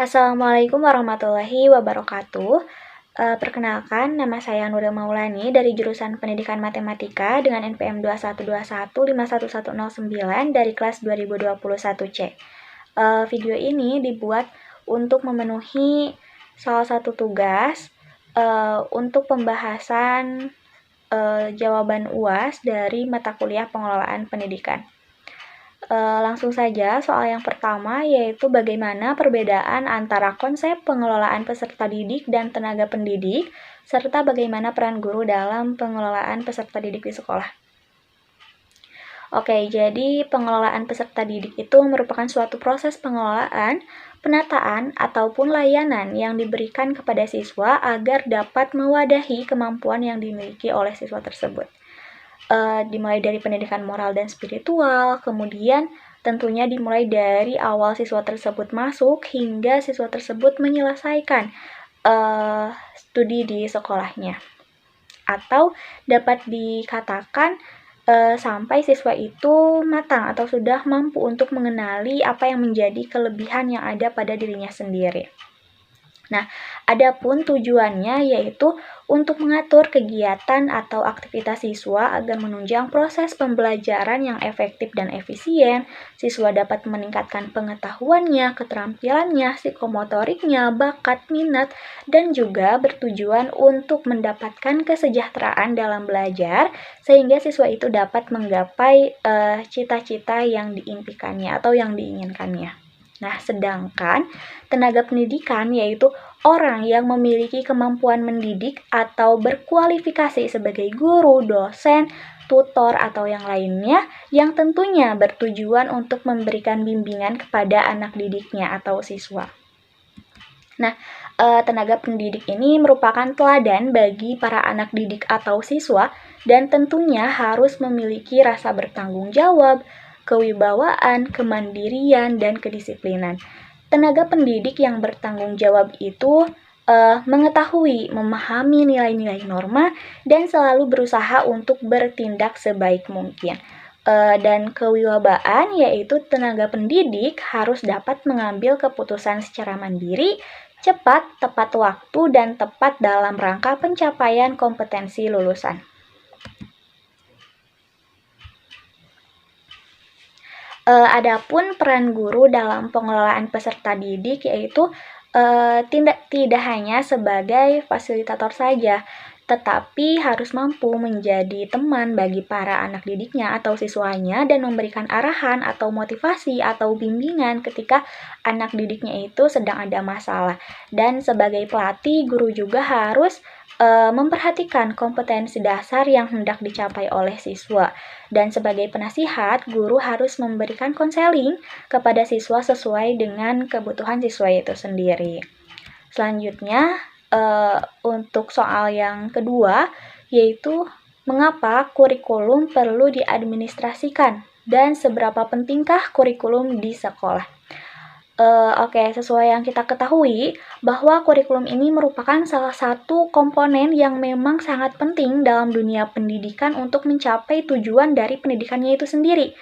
Assalamualaikum warahmatullahi wabarakatuh. Perkenalkan, nama saya Nuril Maulani dari jurusan Pendidikan Matematika dengan NPM 2121511009 dari kelas 2021C. Video ini dibuat untuk memenuhi salah satu tugas untuk pembahasan jawaban UAS dari mata kuliah pengelolaan pendidikan. Langsung saja, soal yang pertama yaitu bagaimana perbedaan antara konsep pengelolaan peserta didik dan tenaga pendidik, serta bagaimana peran guru dalam pengelolaan peserta didik di sekolah. Oke, jadi pengelolaan peserta didik itu merupakan suatu proses pengelolaan, penataan, ataupun layanan yang diberikan kepada siswa agar dapat mewadahi kemampuan yang dimiliki oleh siswa tersebut. Dimulai dari pendidikan moral dan spiritual, kemudian tentunya dimulai dari awal siswa tersebut masuk hingga siswa tersebut menyelesaikan studi di sekolahnya. Atau dapat dikatakan sampai siswa itu matang atau sudah mampu untuk mengenali apa yang menjadi kelebihan yang ada pada dirinya sendiri. Nah, adapun tujuannya yaitu untuk mengatur kegiatan atau aktivitas siswa agar menunjang proses pembelajaran yang efektif dan efisien. Siswa dapat meningkatkan pengetahuannya, keterampilannya, psikomotoriknya, bakat, minat, dan juga bertujuan untuk mendapatkan kesejahteraan dalam belajar sehingga siswa itu dapat menggapai cita-cita yang diimpikannya atau yang diinginkannya. Nah, sedangkan tenaga pendidikan yaitu orang yang memiliki kemampuan mendidik atau berkualifikasi sebagai guru, dosen, tutor, atau yang lainnya yang tentunya bertujuan untuk memberikan bimbingan kepada anak didiknya atau siswa. Nah, tenaga pendidik ini merupakan teladan bagi para anak didik atau siswa dan tentunya harus memiliki rasa bertanggung jawab, kewibawaan, kemandirian, dan kedisiplinan. Tenaga pendidik yang bertanggung jawab itu mengetahui, memahami nilai-nilai norma, dan selalu berusaha untuk bertindak sebaik mungkin. Dan kewibawaan yaitu tenaga pendidik harus dapat mengambil keputusan secara mandiri, cepat, tepat waktu, dan tepat dalam rangka pencapaian kompetensi lulusan. Adapun peran guru dalam pengelolaan peserta didik yaitu tidak hanya sebagai fasilitator saja, tetapi harus mampu menjadi teman bagi para anak didiknya atau siswanya dan memberikan arahan atau motivasi atau bimbingan ketika anak didiknya itu sedang ada masalah. Dan sebagai pelatih, guru juga harus memperhatikan kompetensi dasar yang hendak dicapai oleh siswa. Dan sebagai penasihat, guru harus memberikan konseling kepada siswa sesuai dengan kebutuhan siswa itu sendiri. Selanjutnya, untuk soal yang kedua, yaitu mengapa kurikulum perlu diadministrasikan dan seberapa pentingkah kurikulum di sekolah. Oke, sesuai yang kita ketahui, bahwa kurikulum ini merupakan salah satu komponen yang memang sangat penting dalam dunia pendidikan untuk mencapai tujuan dari pendidikannya itu sendiri.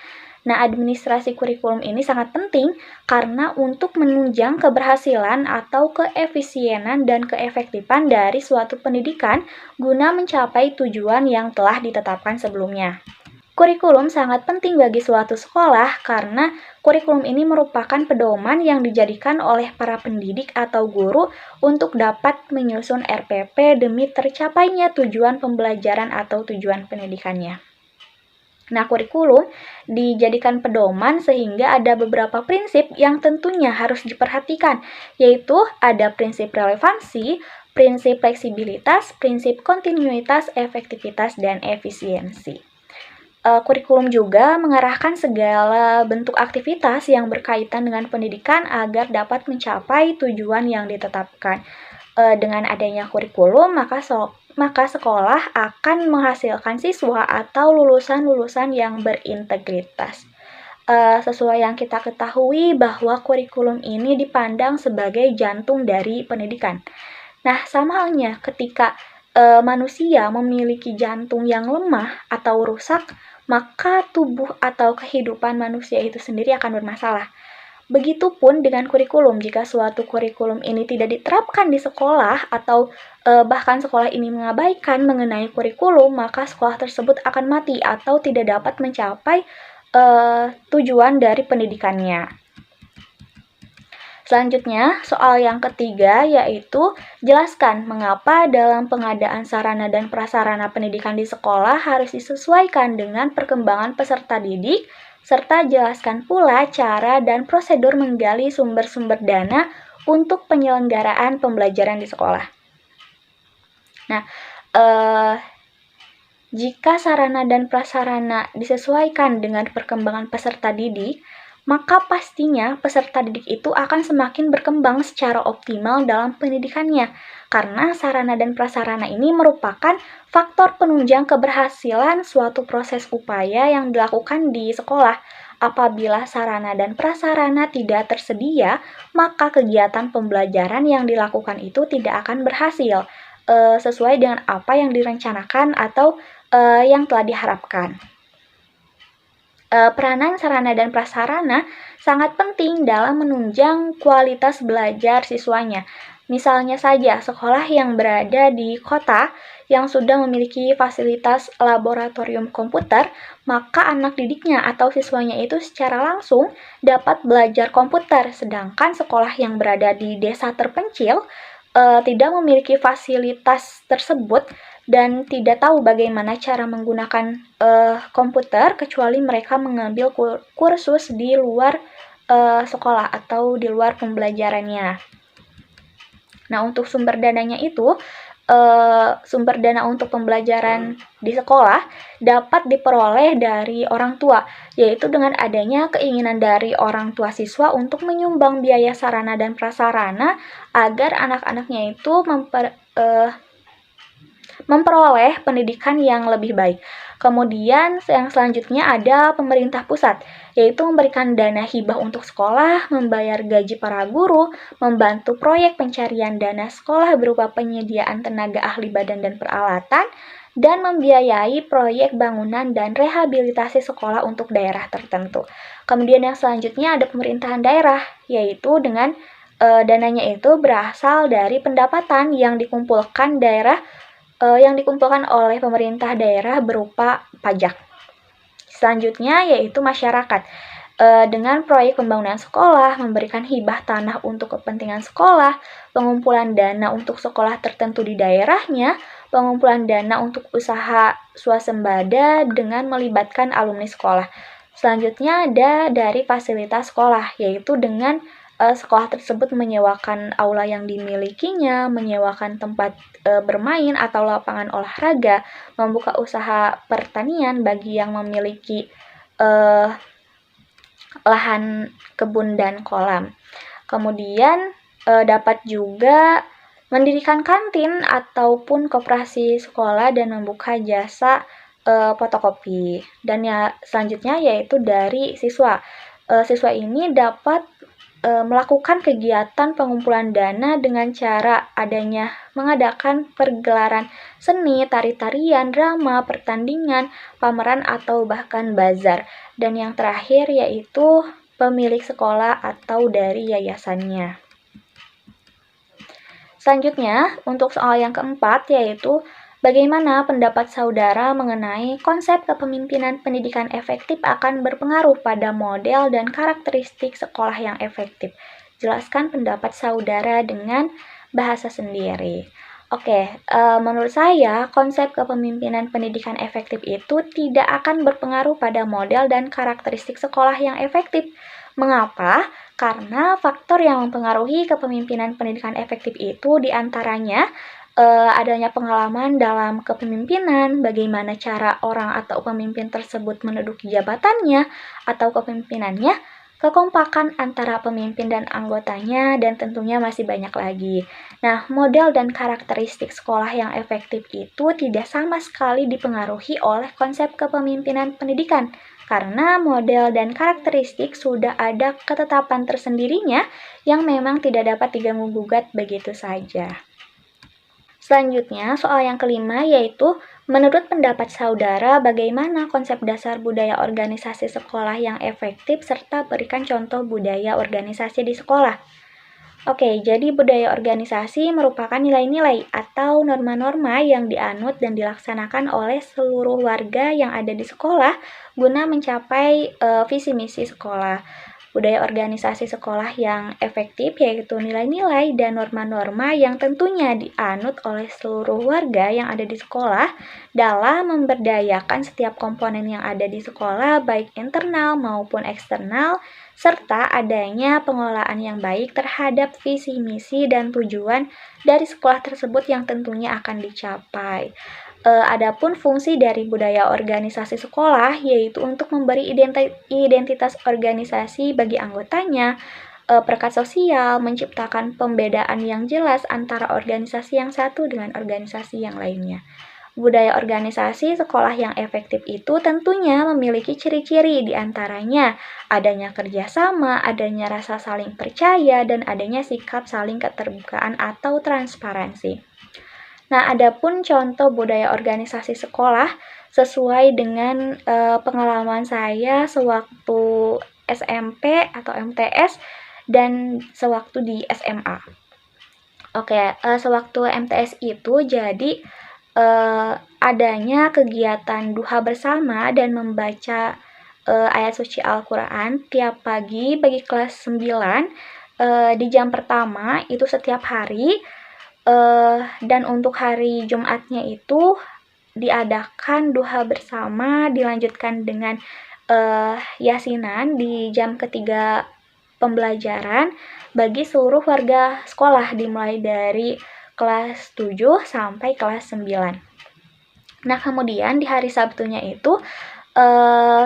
Nah, administrasi kurikulum ini sangat penting karena untuk menunjang keberhasilan atau keefisienan dan keefektifan dari suatu pendidikan guna mencapai tujuan yang telah ditetapkan sebelumnya. Kurikulum sangat penting bagi suatu sekolah karena kurikulum ini merupakan pedoman yang dijadikan oleh para pendidik atau guru untuk dapat menyusun RPP demi tercapainya tujuan pembelajaran atau tujuan pendidikannya. Nah, kurikulum dijadikan pedoman sehingga ada beberapa prinsip yang tentunya harus diperhatikan, yaitu ada prinsip relevansi, prinsip fleksibilitas, prinsip kontinuitas, efektivitas, dan efisiensi. Kurikulum juga mengarahkan segala bentuk aktivitas yang berkaitan dengan pendidikan agar dapat mencapai tujuan yang ditetapkan. Dengan adanya kurikulum, maka sekolah akan menghasilkan siswa atau lulusan-lulusan yang berintegritas. Sesuai yang kita ketahui bahwa kurikulum ini dipandang sebagai jantung dari pendidikan. Nah, sama halnya ketika manusia memiliki jantung yang lemah atau rusak, maka tubuh atau kehidupan manusia itu sendiri akan bermasalah. Begitupun dengan kurikulum, jika suatu kurikulum ini tidak diterapkan di sekolah atau bahkan sekolah ini mengabaikan mengenai kurikulum, maka sekolah tersebut akan mati atau tidak dapat mencapai tujuan dari pendidikannya. Selanjutnya, soal yang ketiga yaitu jelaskan mengapa dalam pengadaan sarana dan prasarana pendidikan di sekolah harus disesuaikan dengan perkembangan peserta didik, serta jelaskan pula cara dan prosedur menggali sumber-sumber dana untuk penyelenggaraan pembelajaran di sekolah. Nah, jika sarana dan prasarana disesuaikan dengan perkembangan peserta didik, maka pastinya peserta didik itu akan semakin berkembang secara optimal dalam pendidikannya, karena sarana dan prasarana ini merupakan faktor penunjang keberhasilan suatu proses upaya yang dilakukan di sekolah. Apabila sarana dan prasarana tidak tersedia, maka kegiatan pembelajaran yang dilakukan itu tidak akan berhasil sesuai dengan apa yang direncanakan atau yang telah diharapkan. Peranan sarana dan prasarana sangat penting dalam menunjang kualitas belajar siswanya. Misalnya saja, sekolah yang berada di kota yang sudah memiliki fasilitas laboratorium komputer, maka anak didiknya atau siswanya itu secara langsung dapat belajar komputer, sedangkan sekolah yang berada di desa terpencil tidak memiliki fasilitas tersebut dan tidak tahu bagaimana cara menggunakan komputer kecuali mereka mengambil kursus di luar sekolah atau di luar pembelajarannya. Nah, untuk sumber dananya itu, sumber dana untuk pembelajaran di sekolah dapat diperoleh dari orang tua, yaitu dengan adanya keinginan dari orang tua siswa untuk menyumbang biaya sarana dan prasarana agar anak-anaknya itu memperoleh pendidikan yang lebih baik. Kemudian yang selanjutnya ada pemerintah pusat, yaitu memberikan dana hibah untuk sekolah, membayar gaji para guru, membantu proyek pencarian dana sekolah berupa penyediaan tenaga ahli badan dan peralatan, dan membiayai proyek bangunan dan rehabilitasi sekolah untuk daerah tertentu. Kemudian yang selanjutnya ada pemerintahan daerah, yaitu dengan dananya itu berasal dari pendapatan yang dikumpulkan oleh pemerintah daerah berupa pajak. Selanjutnya yaitu masyarakat. Dengan proyek pembangunan sekolah, memberikan hibah tanah untuk kepentingan sekolah, pengumpulan dana untuk sekolah tertentu di daerahnya, pengumpulan dana untuk usaha swasembada dengan melibatkan alumni sekolah. Selanjutnya ada dari fasilitas sekolah, yaitu dengan sekolah tersebut menyewakan aula yang dimilikinya, menyewakan tempat bermain atau lapangan olahraga, membuka usaha pertanian bagi yang memiliki lahan kebun dan kolam. Kemudian dapat juga mendirikan kantin ataupun koperasi sekolah dan membuka jasa fotokopi. Dan ya selanjutnya yaitu dari siswa. Siswa ini dapat melakukan kegiatan pengumpulan dana dengan cara adanya mengadakan pergelaran seni, tari-tarian, drama, pertandingan, pameran, atau bahkan bazar. Dan yang terakhir yaitu pemilik sekolah atau dari yayasannya. Selanjutnya, untuk soal yang keempat yaitu bagaimana pendapat saudara mengenai konsep kepemimpinan pendidikan efektif akan berpengaruh pada model dan karakteristik sekolah yang efektif? Jelaskan pendapat saudara dengan bahasa sendiri. Oke, menurut saya konsep kepemimpinan pendidikan efektif itu tidak akan berpengaruh pada model dan karakteristik sekolah yang efektif. Mengapa? Karena faktor yang mempengaruhi kepemimpinan pendidikan efektif itu diantaranya adanya pengalaman dalam kepemimpinan, bagaimana cara orang atau pemimpin tersebut menduduki jabatannya atau kepemimpinannya, kekompakan antara pemimpin dan anggotanya, dan tentunya masih banyak lagi. Nah, model dan karakteristik sekolah yang efektif itu tidak sama sekali dipengaruhi oleh konsep kepemimpinan pendidikan, karena model dan karakteristik sudah ada ketetapan tersendirinya yang memang tidak dapat diganggu-gugat begitu saja. Selanjutnya, soal yang kelima yaitu, menurut pendapat saudara, bagaimana konsep dasar budaya organisasi sekolah yang efektif serta berikan contoh budaya organisasi di sekolah? Oke, jadi budaya organisasi merupakan nilai-nilai atau norma-norma yang dianut dan dilaksanakan oleh seluruh warga yang ada di sekolah guna mencapai visi misi sekolah. Budaya organisasi sekolah yang efektif yaitu nilai-nilai dan norma-norma yang tentunya dianut oleh seluruh warga yang ada di sekolah dalam memberdayakan setiap komponen yang ada di sekolah baik internal maupun eksternal, serta adanya pengelolaan yang baik terhadap visi misi dan tujuan dari sekolah tersebut yang tentunya akan dicapai. Adapun fungsi dari budaya organisasi sekolah yaitu untuk memberi identitas organisasi bagi anggotanya, perekat sosial, menciptakan pembedaan yang jelas antara organisasi yang satu dengan organisasi yang lainnya. Budaya organisasi sekolah yang efektif itu tentunya memiliki ciri-ciri, di antaranya adanya kerjasama, adanya rasa saling percaya, dan adanya sikap saling keterbukaan atau transparansi. Nah, adapun contoh budaya organisasi sekolah sesuai dengan pengalaman saya sewaktu SMP atau MTS dan sewaktu di SMA. Oke, sewaktu MTS itu jadi adanya kegiatan duha bersama dan membaca ayat suci Al-Quran tiap pagi bagi kelas 9 di jam pertama itu setiap hari. Dan untuk hari Jumatnya itu diadakan duha bersama, dilanjutkan dengan yasinan di jam ketiga pembelajaran bagi seluruh warga sekolah dimulai dari kelas 7 sampai kelas 9. Nah, kemudian di hari Sabtunya itu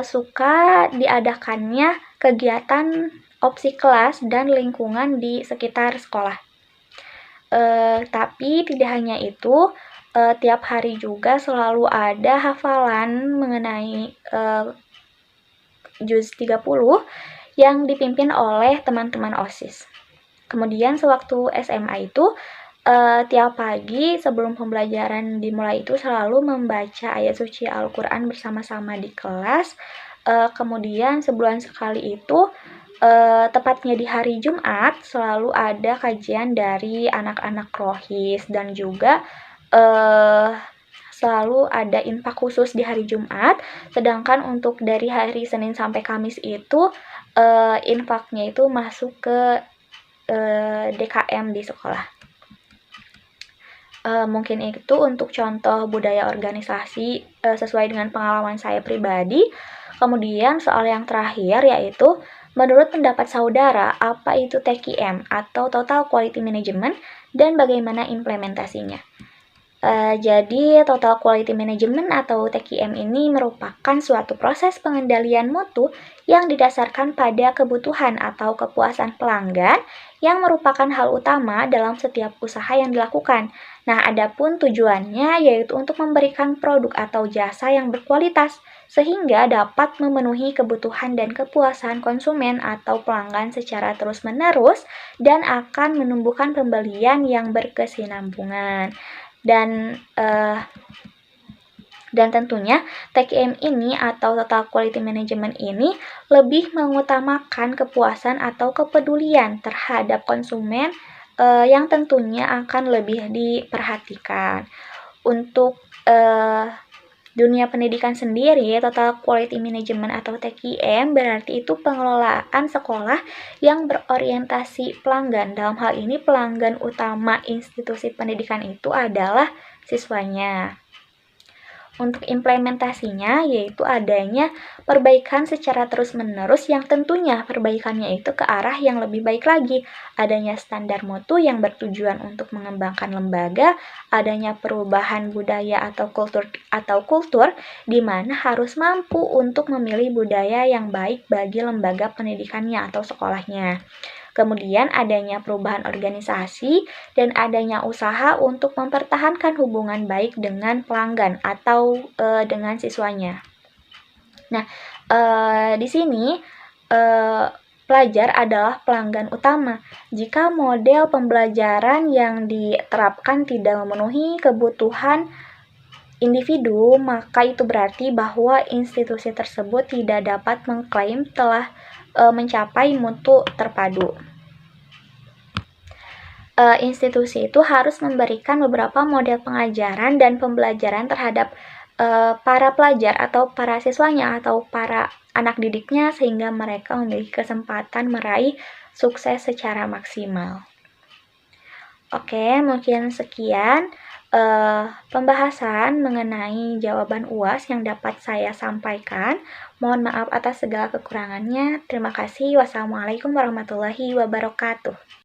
suka diadakannya kegiatan opsi kelas dan lingkungan di sekitar sekolah. Tapi tidak hanya itu, tiap hari juga selalu ada hafalan mengenai juz 30 yang dipimpin oleh teman-teman OSIS. Kemudian sewaktu SMA itu, tiap pagi sebelum pembelajaran dimulai itu selalu membaca ayat suci Al-Quran bersama-sama di kelas. Kemudian sebulan sekali itu, tepatnya di hari Jumat selalu ada kajian dari anak-anak rohis dan juga selalu ada infak khusus di hari Jumat. Sedangkan untuk dari hari Senin sampai Kamis itu infaknya itu masuk ke DKM di sekolah. Mungkin itu untuk contoh budaya organisasi sesuai dengan pengalaman saya pribadi. Kemudian soal yang terakhir yaitu, menurut pendapat saudara, apa itu TQM atau Total Quality Management dan bagaimana implementasinya? Jadi, Total Quality Management atau TQM ini merupakan suatu proses pengendalian mutu yang didasarkan pada kebutuhan atau kepuasan pelanggan yang merupakan hal utama dalam setiap usaha yang dilakukan. Nah, adapun tujuannya yaitu untuk memberikan produk atau jasa yang berkualitas sehingga dapat memenuhi kebutuhan dan kepuasan konsumen atau pelanggan secara terus-menerus dan akan menumbuhkan pembelian yang berkesinambungan. Dan tentunya TQM ini atau Total Quality Management ini lebih mengutamakan kepuasan atau kepedulian terhadap konsumen yang tentunya akan lebih diperhatikan. Untuk dunia pendidikan sendiri, Total Quality Management atau TQM berarti itu pengelolaan sekolah yang berorientasi pelanggan. Dalam hal ini pelanggan utama institusi pendidikan itu adalah siswanya. Untuk implementasinya yaitu adanya perbaikan secara terus-menerus yang tentunya perbaikannya itu ke arah yang lebih baik lagi. Adanya standar mutu yang bertujuan untuk mengembangkan lembaga, adanya perubahan budaya atau kultur di mana harus mampu untuk memilih budaya yang baik bagi lembaga pendidikannya atau sekolahnya. Kemudian adanya perubahan organisasi dan adanya usaha untuk mempertahankan hubungan baik dengan pelanggan atau dengan siswanya. Nah, di sini pelajar adalah pelanggan utama. Jika model pembelajaran yang diterapkan tidak memenuhi kebutuhan individu, maka itu berarti bahwa institusi tersebut tidak dapat mengklaim telah mencapai mutu terpadu. Institusi itu harus memberikan beberapa model pengajaran dan pembelajaran terhadap para pelajar atau para siswanya atau para anak didiknya sehingga mereka memiliki kesempatan meraih sukses secara maksimal. Oke, mungkin sekian pembahasan mengenai jawaban UAS yang dapat saya sampaikan. Mohon maaf atas segala kekurangannya. Terima kasih. Wassalamualaikum warahmatullahi wabarakatuh.